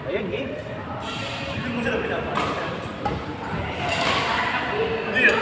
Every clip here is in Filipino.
Ayun, game. Hindi mo sila pinapakita. Hindi yan.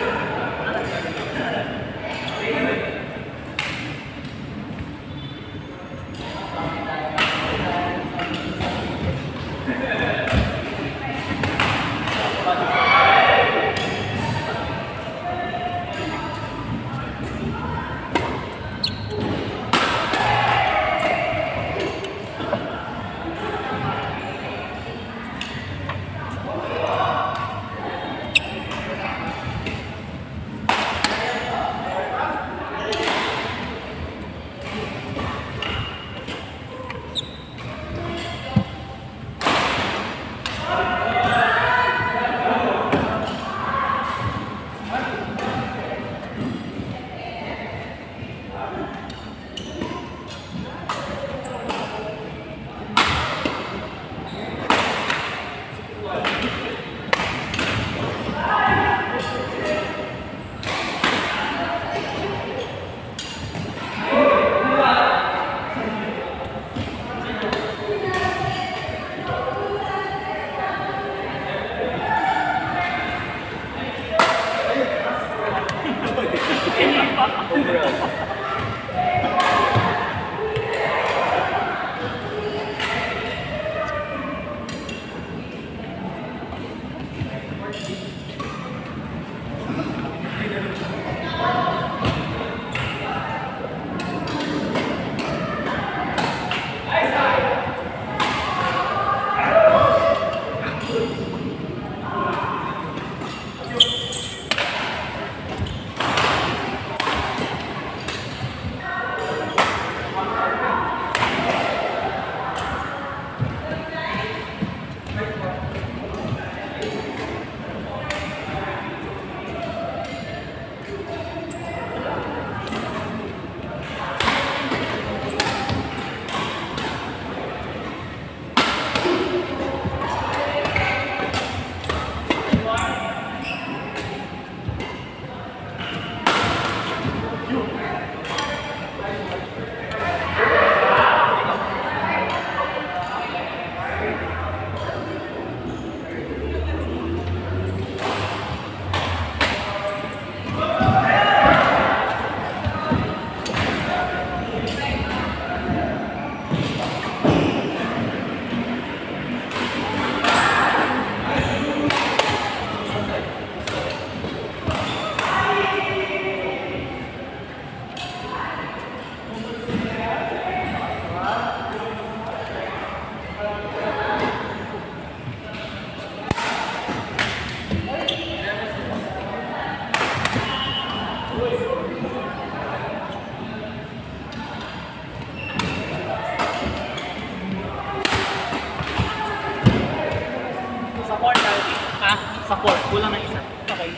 Support, kulang na isa. Okay.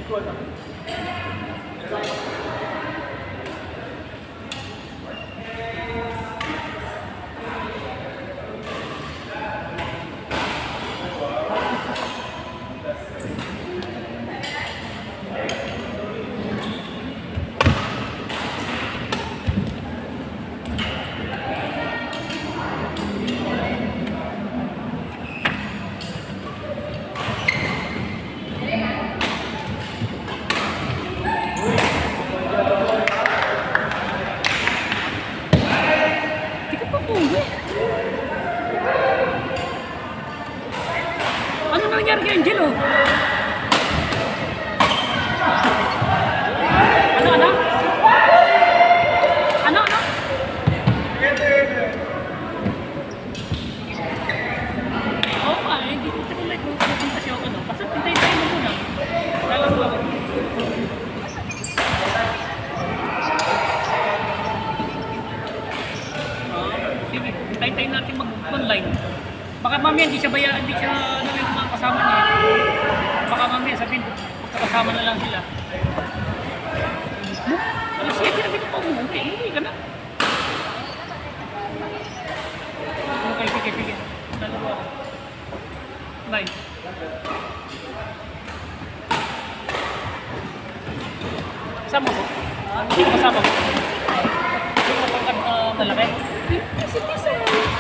Equal na. Ano nangyari kay Angelo? Ano? Oo nga, hindi ko ito like kung pupunta siya ako. Basta pintayin tayo mo muna. Lalaro ako. Sige, pintayin natin mag-online. Baka mamaya hindi siya ano yung mga kasama niya. Baka mamaya sabihin, magkakasama na lang sila. Alas 7 na dito pa umuwi. Umuwi ka na. Okay, sige. Dalawa ako. Bye. Kasama ko? Hindi ko kasama ko. Hindi ko matangkad malaki.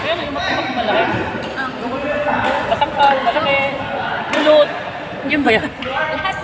Kaya na yung matangkad malaki. Matangkad, malaki, kulot. Yun ba yan? Lahat.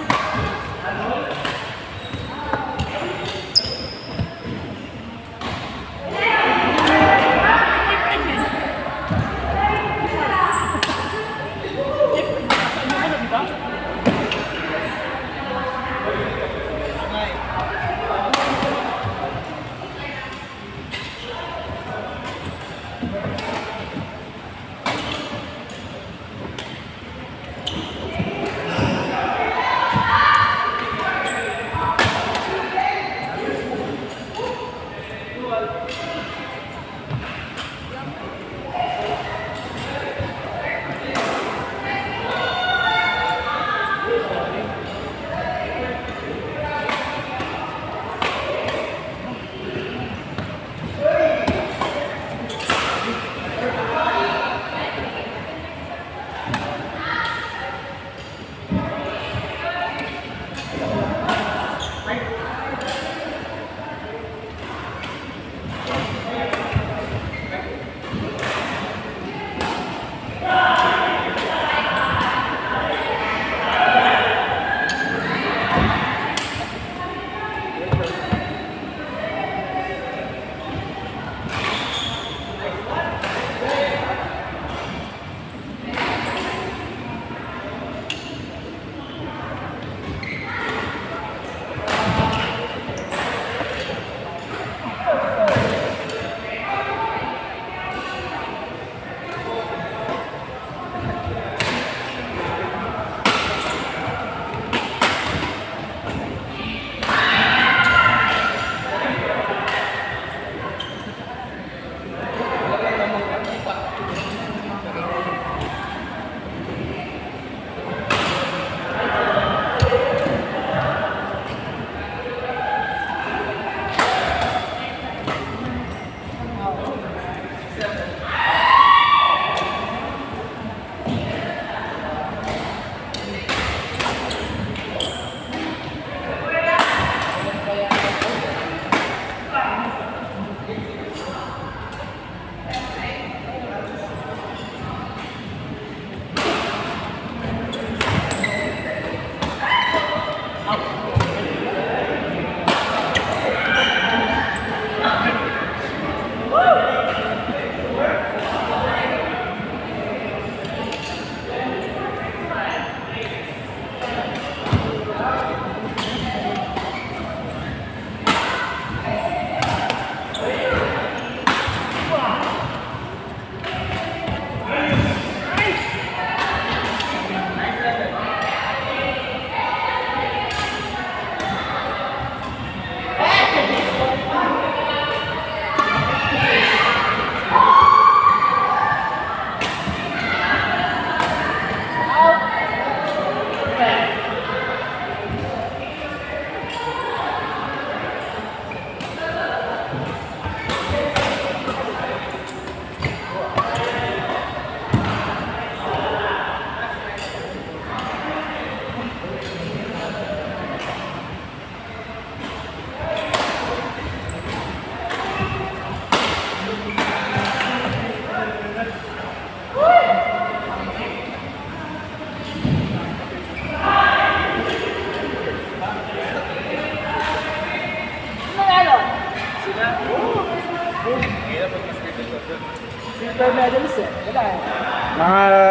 Mga